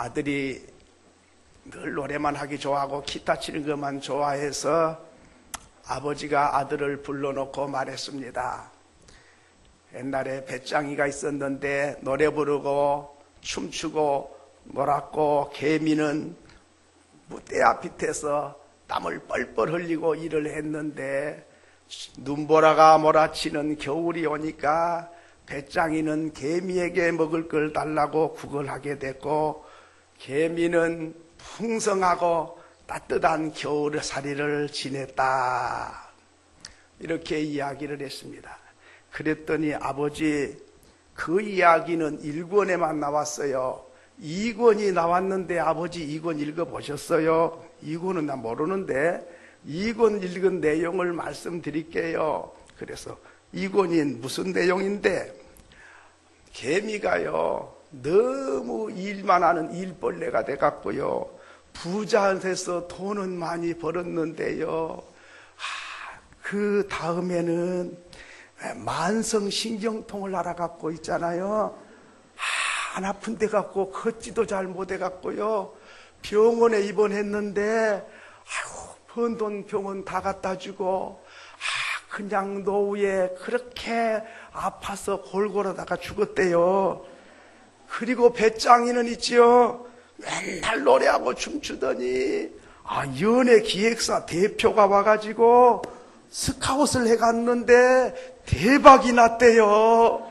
아들이 늘 노래만 하기 좋아하고 기타 치는 것만 좋아해서 아버지가 아들을 불러놓고 말했습니다. 옛날에 배짱이가 있었는데 노래 부르고 춤추고 놀았고 개미는 무대 앞밑에서 땀을 뻘뻘 흘리고 일을 했는데 눈보라가 몰아치는 겨울이 오니까 배짱이는 개미에게 먹을 걸 달라고 구걸하게 됐고 개미는 풍성하고 따뜻한 겨울살이를 지냈다. 이렇게 이야기를 했습니다. 그랬더니 아버지, 그 이야기는 1권에만 나왔어요. 2권이 나왔는데 아버지 2권 읽어보셨어요? 2권은 나 모르는데 2권 읽은 내용을 말씀드릴게요. 그래서 2권이 무슨 내용인데, 개미가요 너무 일만 하는 일벌레가 돼갖고요 부자한테서 돈은 많이 벌었는데요 그 다음에는 만성신경통을 알아갖고 있잖아요. 안 아픈 데 갖고 걷지도 잘 못해 갖고요 병원에 입원했는데 번 돈 병원 다 갖다 주고 그냥 노후에 그렇게 아파서 골골하다가 죽었대요. 그리고 배짱이는 있지요, 맨날 노래하고 춤추더니 연예 기획사 대표가 와가지고 스카웃을 해갔는데 대박이 났대요.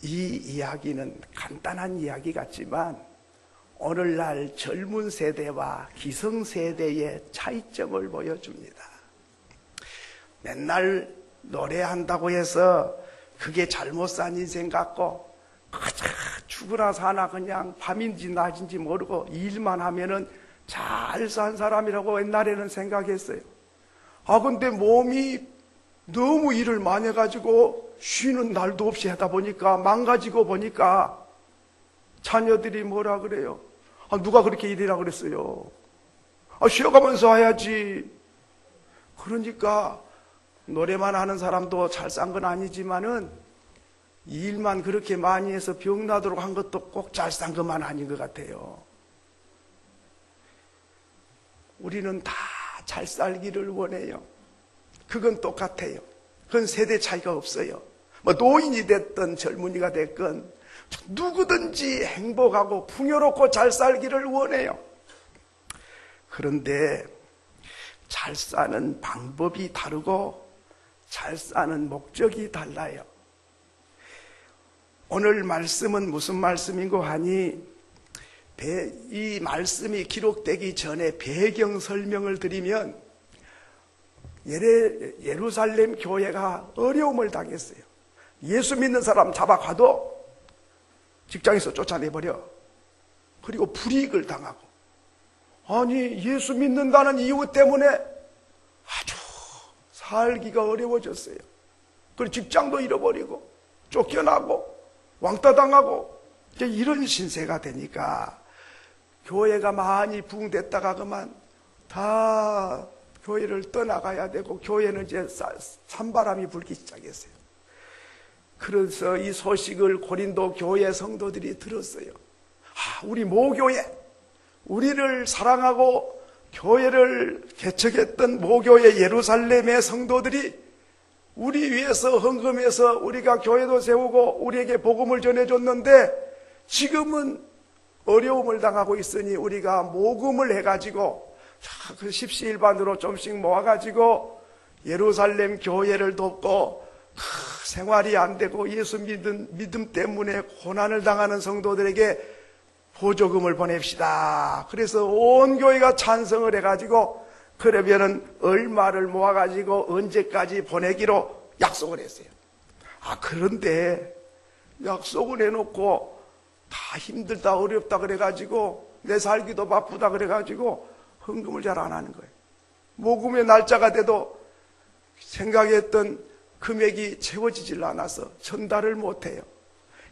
이 이야기는 간단한 이야기 같지만 오늘날 젊은 세대와 기성세대의 차이점을 보여줍니다. 맨날 노래한다고 해서 그게 잘못 산 인생 같고 그저 죽으나 사나 그냥 밤인지 낮인지 모르고 일만 하면은 잘 산 사람이라고 옛날에는 생각했어요. 근데 몸이 너무 일을 많이 해가지고 쉬는 날도 없이 하다 보니까 망가지고 보니까 자녀들이 뭐라 그래요? 누가 그렇게 일이라 그랬어요? 쉬어가면서 해야지. 그러니까 노래만 하는 사람도 잘 산 건 아니지만은 일만 그렇게 많이 해서 병나도록 한 것도 꼭 잘 산 것만 아닌 것 같아요. 우리는 다 잘 살기를 원해요. 그건 똑같아요. 그건 세대 차이가 없어요. 노인이 됐든 젊은이가 됐건 누구든지 행복하고 풍요롭고 잘 살기를 원해요. 그런데 잘 사는 방법이 다르고 잘 사는 목적이 달라요. 오늘 말씀은 무슨 말씀인고 하니 이 말씀이 기록되기 전에 배경 설명을 드리면 예루살렘 교회가 어려움을 당했어요. 예수 믿는 사람 잡아가도 직장에서 쫓아내버려. 그리고 불이익을 당하고. 예수 믿는다는 이유 때문에 아주 살기가 어려워졌어요. 그리고 직장도 잃어버리고 쫓겨나고 왕따 당하고 이런 신세가 되니까 교회가 많이 부흥됐다가 그만 다 교회를 떠나가야 되고 교회는 이제 찬바람이 불기 시작했어요. 그래서 이 소식을 고린도 교회 성도들이 들었어요. 우리 모교회, 우리를 사랑하고 교회를 개척했던 모교회 예루살렘의 성도들이 우리 위해서 헌금해서 우리가 교회도 세우고 우리에게 복음을 전해줬는데 지금은 어려움을 당하고 있으니 우리가 모금을 해가지고 그 십시일반으로 좀씩 모아가지고 예루살렘 교회를 돕고 생활이 안 되고 예수 믿음 때문에 고난을 당하는 성도들에게 보조금을 보냅시다. 그래서 온 교회가 찬성을 해가지고 그러면은 얼마를 모아가지고 언제까지 보내기로 약속을 했어요. 그런데 약속을 해놓고 다 힘들다 어렵다 그래가지고 내 살기도 바쁘다 그래가지고 헌금을 잘 안 하는 거예요. 모금의 날짜가 돼도 생각했던 금액이 채워지질 않아서 전달을 못해요.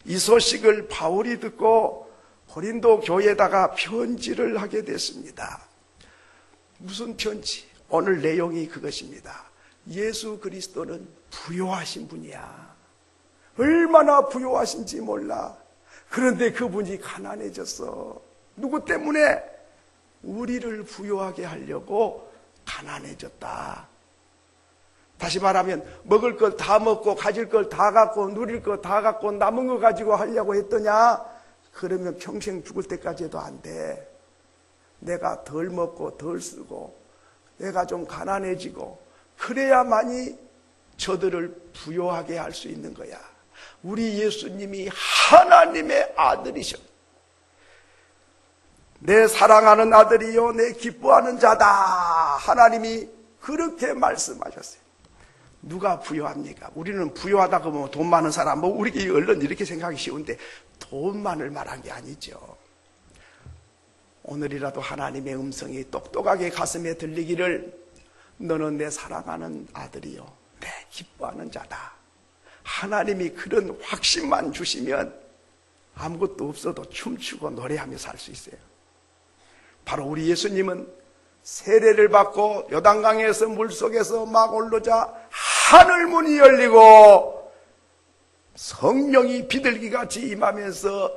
이 소식을 바울이 듣고 고린도 교회에다가 편지를 하게 됐습니다. 무슨 편지? 오늘 내용이 그것입니다. 예수 그리스도는 부요하신 분이야. 얼마나 부유하신지 몰라. 그런데 그분이 가난해졌어. 누구 때문에? 우리를 부유하게 하려고 가난해졌다. 다시 말하면 먹을 걸 다 먹고 가질 걸 다 갖고 누릴 거 다 갖고 남은 거 가지고 하려고 했더냐? 그러면 평생 죽을 때까지 해도 안 돼. 내가 덜 먹고 덜 쓰고 내가 좀 가난해지고 그래야만이 저들을 부유하게 할 수 있는 거야. 우리 예수님이 하나님의 아들이셔. 내 사랑하는 아들이요 내 기뻐하는 자다. 하나님이 그렇게 말씀하셨어요. 누가 부유합니까? 우리는 부유하다 그러면 돈 많은 사람, 우리 얼른 이렇게 생각하기 쉬운데 돈만을 말한 게 아니죠. 오늘이라도 하나님의 음성이 똑똑하게 가슴에 들리기를, 너는 내 사랑하는 아들이요 내 기뻐하는 자다. 하나님이 그런 확신만 주시면 아무것도 없어도 춤추고 노래하며 살 수 있어요. 바로 우리 예수님은 세례를 받고 요단강에서 물속에서 막 올르자 하늘 문이 열리고 성령이 비둘기같이 임하면서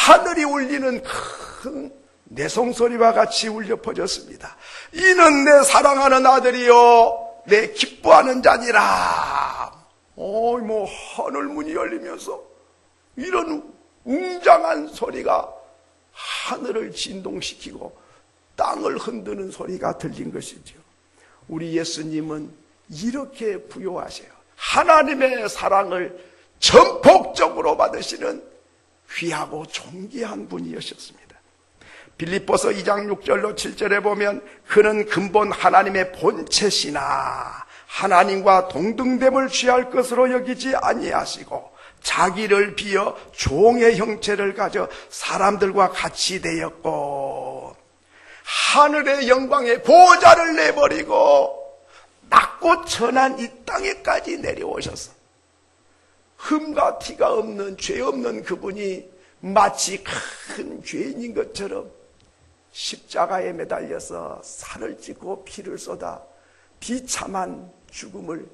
하늘이 울리는 큰 내송소리와 같이 울려 퍼졌습니다. 이는 내 사랑하는 아들이요 내 기뻐하는 자니라. 하늘 문이 열리면서 이런 웅장한 소리가 하늘을 진동시키고 땅을 흔드는 소리가 들린 것이죠. 우리 예수님은 이렇게 부유하세요. 하나님의 사랑을 전폭적으로 받으시는 귀하고 존귀한 분이셨습니다. 빌립보서 2장 6절로 7절에 보면 그는 근본 하나님의 본체시나 하나님과 동등됨을 취할 것으로 여기지 아니하시고 자기를 비어 종의 형체를 가져 사람들과 같이 되었고 하늘의 영광의 보좌를 내버리고 낮고 천한 이 땅에까지 내려오셔서 흠과 티가 없는 죄 없는 그분이 마치 큰 죄인인 것처럼 십자가에 매달려서 살을 찢고 피를 쏟아 비참한 죽음을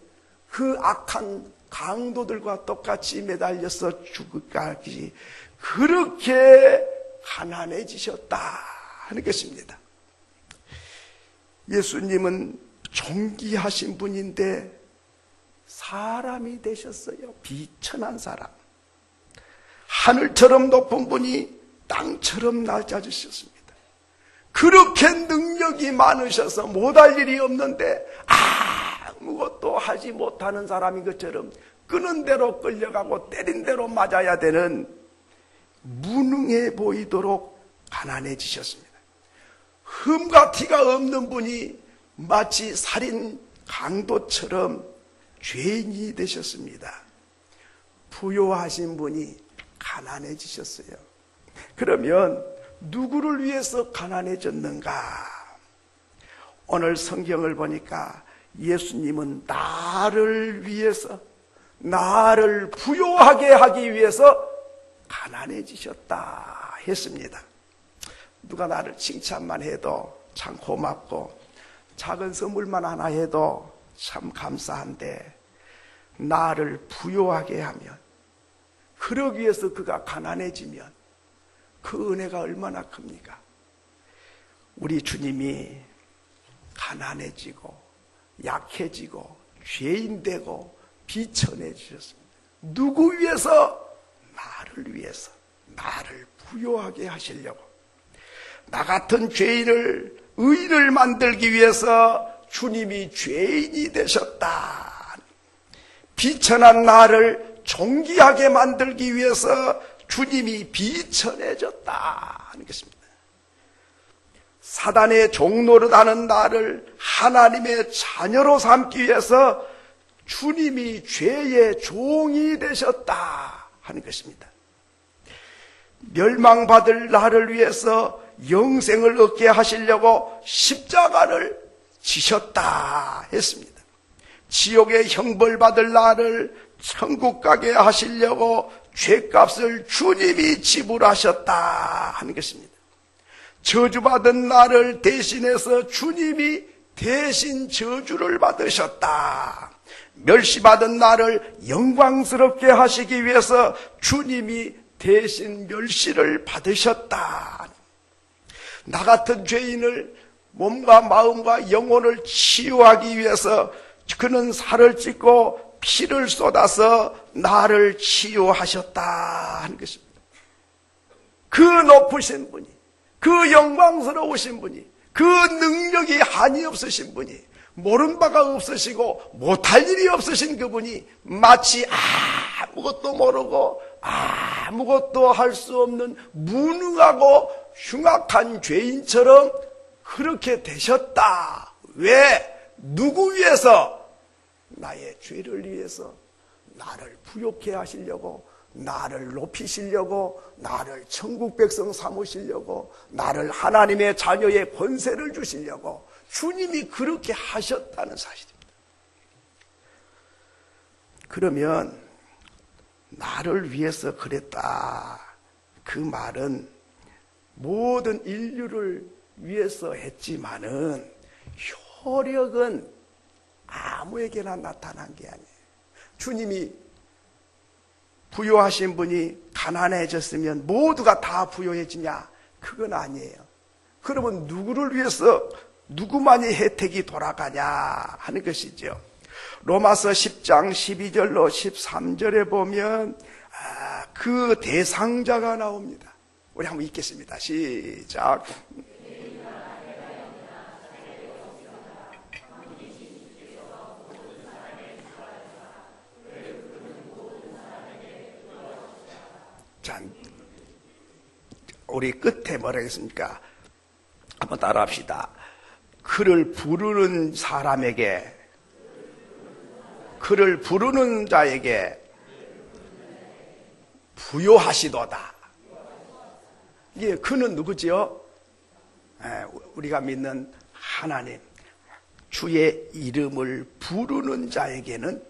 그 악한 강도들과 똑같이 매달려서 죽을까지 그렇게 가난해지셨다 하는 것입니다. 예수님은 존귀하신 분인데 사람이 되셨어요. 비천한 사람. 하늘처럼 높은 분이 땅처럼 낮아지셨습니다. 그렇게 능력이 많으셔서 못할 일이 없는데 아무것도 하지 못하는 사람인 것처럼 끄는 대로 끌려가고 때린 대로 맞아야 되는 무능해 보이도록 가난해지셨습니다. 흠과 티가 없는 분이 마치 살인 강도처럼 죄인이 되셨습니다. 부요하신 분이 가난해지셨어요. 그러면 누구를 위해서 가난해졌는가? 오늘 성경을 보니까 예수님은 나를 위해서, 나를 부요하게 하기 위해서 가난해지셨다 했습니다. 누가 나를 칭찬만 해도 참 고맙고 작은 선물만 하나 해도 참 감사한데 나를 부요하게 하면, 그러기 위해서 그가 가난해지면 그 은혜가 얼마나 큽니까? 우리 주님이 가난해지고 약해지고 죄인되고 비천해지셨습니다. 누구 위해서? 나를 위해서, 나를 부요하게 하시려고. 나 같은 죄인을 의인을 만들기 위해서 주님이 죄인이 되셨다. 비천한 나를 존귀하게 만들기 위해서 주님이 비천해졌다 하는 것입니다. 사단의 종노릇하는 나를 하나님의 자녀로 삼기 위해서 주님이 죄의 종이 되셨다 하는 것입니다. 멸망받을 나를 위해서 영생을 얻게 하시려고 십자가를 지셨다 했습니다. 지옥의 형벌받을 나를 천국 가게 하시려고 죄값을 주님이 지불하셨다 하는 것입니다. 저주받은 나를 대신해서 주님이 대신 저주를 받으셨다. 멸시받은 나를 영광스럽게 하시기 위해서 주님이 대신 멸시를 받으셨다. 나 같은 죄인을 몸과 마음과 영혼을 치유하기 위해서 그는 살을 찢고 피를 쏟아서 나를 치유하셨다 하는 것입니다. 그 높으신 분이, 그 영광스러우신 분이, 그 능력이 한이 없으신 분이, 모른 바가 없으시고 못할 일이 없으신 그분이 마치 아무것도 모르고 아무것도 할 수 없는 무능하고 흉악한 죄인처럼 그렇게 되셨다. 왜? 누구 위해서? 나의 죄를 위해서 나를 부욕해 하시려고, 나를 높이시려고, 나를 천국 백성 삼으시려고, 나를 하나님의 자녀의 권세를 주시려고 주님이 그렇게 하셨다는 사실입니다. 그러면 나를 위해서 그랬다. 그 말은 모든 인류를 위해서 했지만은 효력은 아무에게나 나타난 게 아니에요. 주님이 부요하신 분이 가난해졌으면 모두가 다 부요해지냐? 그건 아니에요. 그러면 누구를 위해서 누구만이 혜택이 돌아가냐 하는 것이죠. 로마서 10장 12절로 13절에 보면 그 대상자가 나옵니다. 우리 한번 읽겠습니다. 시작. 자, 우리 끝에 뭐라 했습니까? 한번 따라합시다. 그를 부르는 사람에게, 그를 부르는 자에게 부요하시도다. 예, 그는 누구지요? 우리가 믿는 하나님, 주의 이름을 부르는 자에게는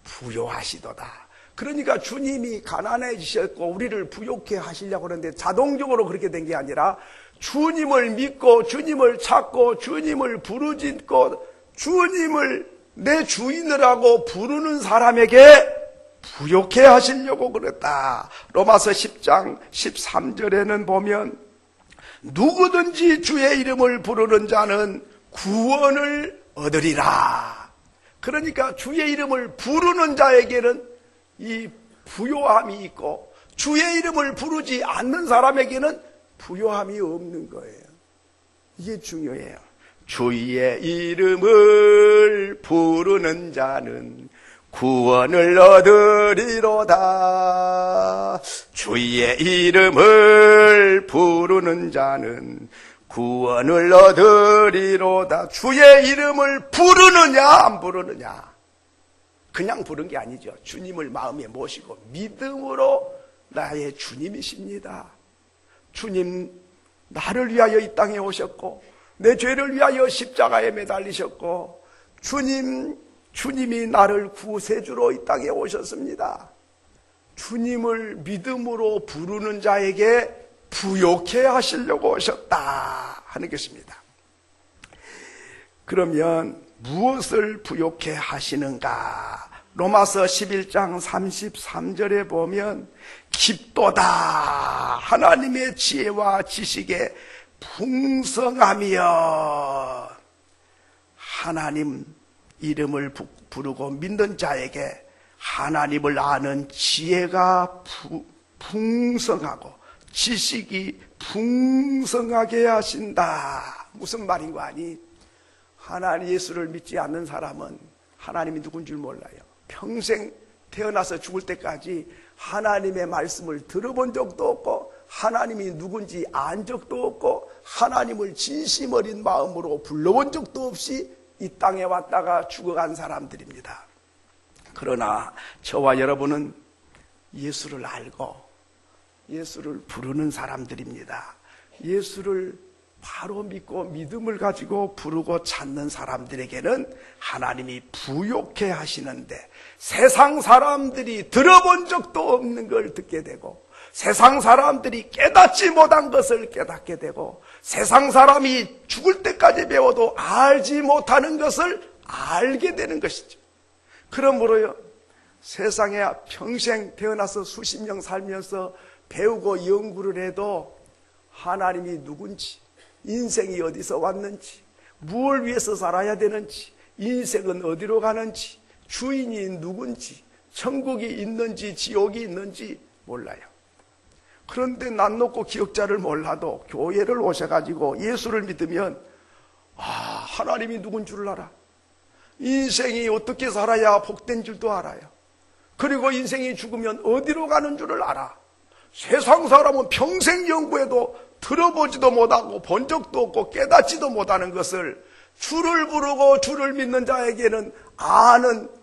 부요하시도다. 그러니까 주님이 가난해지셨고 우리를 부욕해 하시려고 하는데 자동적으로 그렇게 된 게 아니라 주님을 믿고 주님을 찾고 주님을 부르짖고 주님을 내 주인이라고 부르는 사람에게 부욕해 하시려고 그랬다. 로마서 10장 13절에는 보면 누구든지 주의 이름을 부르는 자는 구원을 얻으리라. 그러니까 주의 이름을 부르는 자에게는 이 부요함이 있고 주의 이름을 부르지 않는 사람에게는 부요함이 없는 거예요. 이게 중요해요. 주의 이름을 부르는 자는 구원을 얻으리로다. 주의 이름을 부르는 자는 구원을 얻으리로다. 주의 이름을 부르느냐 안 부르느냐? 그냥 부른 게 아니죠. 주님을 마음에 모시고 믿음으로 나의 주님이십니다. 주님, 나를 위하여 이 땅에 오셨고 내 죄를 위하여 십자가에 매달리셨고 주님이 나를 구세주로 이 땅에 오셨습니다. 주님을 믿음으로 부르는 자에게 부욕해 하시려고 오셨다 하는 것입니다. 그러면 무엇을 부욕해 하시는가? 로마서 11장 33절에 보면 깊도다 하나님의 지혜와 지식에 풍성하며 하나님 이름을 부르고 믿는 자에게 하나님을 아는 지혜가 풍성하고 지식이 풍성하게 하신다. 무슨 말인 거 아니? 하나님 예수를 믿지 않는 사람은 하나님이 누군 줄 몰라요. 평생 태어나서 죽을 때까지 하나님의 말씀을 들어본 적도 없고 하나님이 누군지 안 적도 없고 하나님을 진심 어린 마음으로 불러본 적도 없이 이 땅에 왔다가 죽어간 사람들입니다. 그러나 저와 여러분은 예수를 알고 예수를 부르는 사람들입니다. 예수를 바로 믿고 믿음을 가지고 부르고 찾는 사람들에게는 하나님이 부욕해 하시는데 세상 사람들이 들어본 적도 없는 걸 듣게 되고 세상 사람들이 깨닫지 못한 것을 깨닫게 되고 세상 사람이 죽을 때까지 배워도 알지 못하는 것을 알게 되는 것이죠. 그러므로요, 세상에 평생 태어나서 수십 년 살면서 배우고 연구를 해도 하나님이 누군지, 인생이 어디서 왔는지, 무엇을 위해서 살아야 되는지, 인생은 어디로 가는지, 주인이 누군지, 천국이 있는지 지옥이 있는지 몰라요. 그런데 난 놓고 기억자를 몰라도 교회를 오셔가지고 예수를 믿으면 하나님이 누군 줄을 알아. 인생이 어떻게 살아야 복된 줄도 알아요. 그리고 인생이 죽으면 어디로 가는 줄을 알아. 세상 사람은 평생 연구해도 들어보지도 못하고 본 적도 없고 깨닫지도 못하는 것을 주를 부르고 주를 믿는 자에게는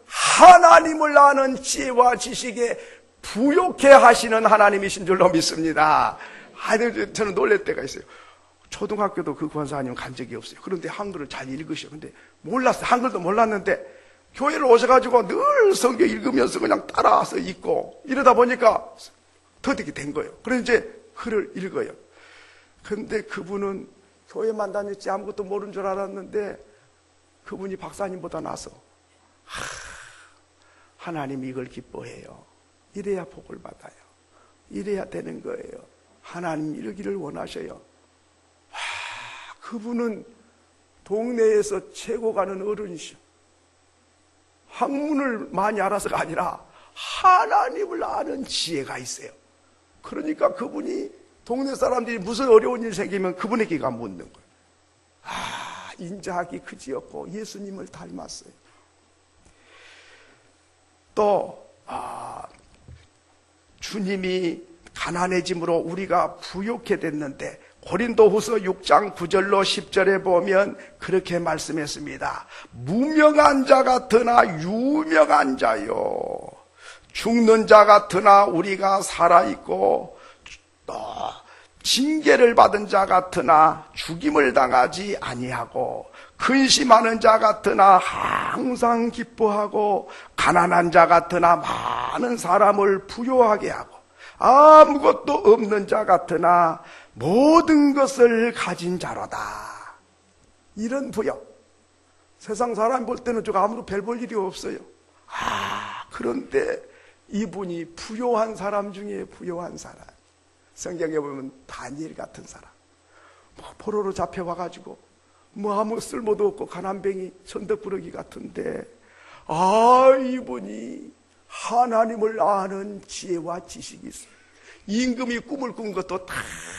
하나님을 아는 지혜와 지식에 부욕해 하시는 하나님이신 줄로 믿습니다. 저는 놀랄 때가 있어요. 초등학교도 그 권사님 간 적이 없어요. 그런데 한글을 잘 읽으셔. 근데 몰랐어요. 한글도 몰랐는데 교회를 오셔가지고 늘 성경 읽으면서 그냥 따라서 읽고 이러다 보니까 터득이 된 거예요. 그래서 이제 글을 읽어요. 근데 그분은 교회만 다녔지 아무것도 모르는 줄 알았는데 그분이 박사님보다 나서 하나님이 이걸 기뻐해요. 이래야 복을 받아요. 이래야 되는 거예요. 하나님 이러기를 원하셔요. 그분은 동네에서 최고 가는 어른이셔. 학문을 많이 알아서가 아니라 하나님을 아는 지혜가 있어요. 그러니까 그분이 동네 사람들이 무슨 어려운 일 생기면 그분에게 가 묻는 거예요. 인자하기 그지였고 예수님을 닮았어요. 또 주님이 가난해짐으로 우리가 부욕해 됐는데 고린도후서 6장 9절로 10절에 보면 그렇게 말씀했습니다. 무명한 자 같으나 유명한 자요, 죽는 자 같으나 우리가 살아있고, 또 징계를 받은 자 같으나 죽임을 당하지 아니하고, 근심하는 자 같으나 항상 기뻐하고, 가난한 자 같으나 많은 사람을 부요하게 하고, 아무것도 없는 자 같으나 모든 것을 가진 자로다. 이런 부요. 세상 사람 볼 때는 저거 아무도 별 볼 일이 없어요. 그런데 이분이 부요한 사람 중에 부요한 사람. 성경에 보면 다니엘 같은 사람. 포로로 잡혀와가지고 아무 쓸모도 없고 가난뱅이 천덕꾸러기 같은데 이분이 하나님을 아는 지혜와 지식이 있어요. 임금이 꿈을 꾼 것도 다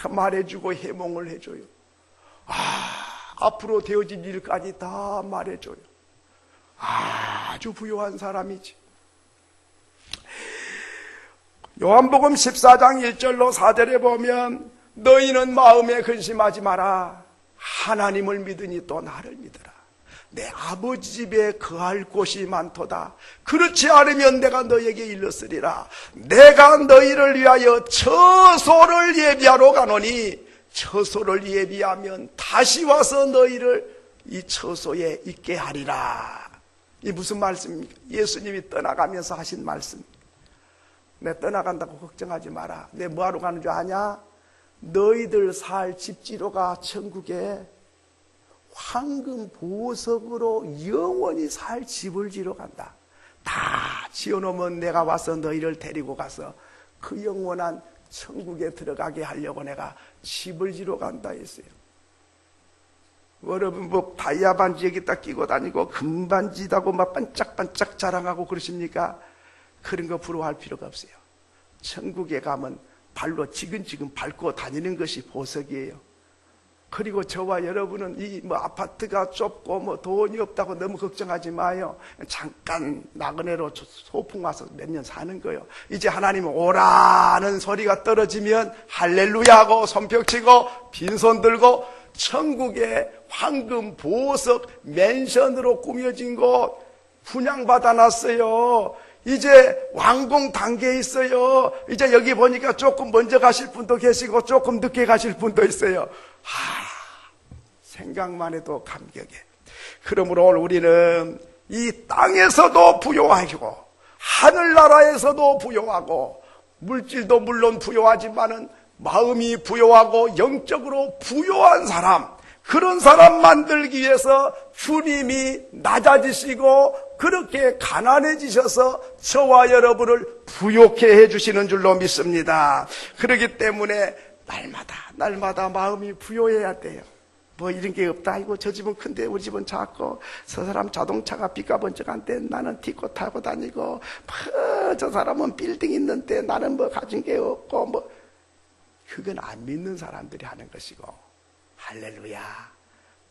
말해주고 해몽을 해줘요. 앞으로 되어진 일까지 다 말해줘요. 아주 부요한 사람이지. 요한복음 14장 1절로 4절에 보면 너희는 마음에 근심하지 마라. 하나님을 믿으니 또 나를 믿으라. 내 아버지 집에 거할 곳이 많도다. 그렇지 않으면 내가 너에게 일렀으리라. 내가 너희를 위하여 처소를 예비하러 가노니 처소를 예비하면 다시 와서 너희를 이 처소에 있게 하리라. 이 무슨 말씀입니까? 예수님이 떠나가면서 하신 말씀. 내 떠나간다고 걱정하지 마라. 내 뭐하러 가는 줄 아냐? 너희들 살 집지로가 천국에 황금 보석으로 영원히 살 집을 지러 간다. 다 지어놓으면 내가 와서 너희를 데리고 가서 그 영원한 천국에 들어가게 하려고 내가 집을 지러 간다 했어요. 여러분 다이아 반지 여기다 끼고 다니고 금반지다고 막 반짝반짝 자랑하고 그러십니까? 그런 거 부러워할 필요가 없어요. 천국에 가면 발로 지근지근 밟고 다니는 것이 보석이에요. 그리고 저와 여러분은 이 아파트가 좁고 돈이 없다고 너무 걱정하지 마요. 잠깐 나그네로 소풍 와서 몇 년 사는 거예요. 이제 하나님은 오라는 소리가 떨어지면 할렐루야 하고 손뼉치고 빈손 들고 천국의 황금 보석 맨션으로 꾸며진 곳 분양받아 놨어요. 이제 완공 단계에 있어요. 이제 여기 보니까 조금 먼저 가실 분도 계시고 조금 늦게 가실 분도 있어요. 생각만 해도 감격해. 그러므로 오늘 우리는 이 땅에서도 부요하고 하늘나라에서도 부요하고 물질도 물론 부요하지만은 마음이 부요하고 영적으로 부요한 사람, 그런 사람 만들기 위해서 주님이 낮아지시고 그렇게 가난해지셔서 저와 여러분을 부욕해 해주시는 줄로 믿습니다. 그렇기 때문에 날마다 마음이 부요해야 돼요. 뭐 이런 게 없다. 아이고 저 집은 큰데 우리 집은 작고, 저 사람 자동차가 비가 번쩍한데 나는 티코 타고 다니고, 저 사람은 빌딩 있는데 나는 뭐 가진 게 없고, 뭐 그건 안 믿는 사람들이 하는 것이고, 할렐루야,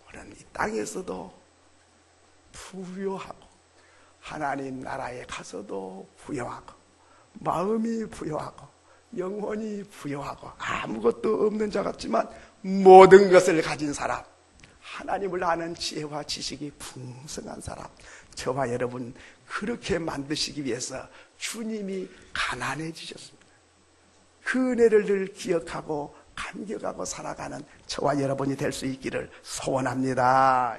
우리는 이 땅에서도 부요하고 하나님 나라에 가서도 부요하고 마음이 부요하고 영혼이 부요하고 아무것도 없는 자 같지만 모든 것을 가진 사람, 하나님을 아는 지혜와 지식이 풍성한 사람, 저와 여러분 그렇게 만드시기 위해서 주님이 가난해지셨습니다. 그 은혜를 늘 기억하고 감격하고 살아가는 저와 여러분이 될 수 있기를 소원합니다.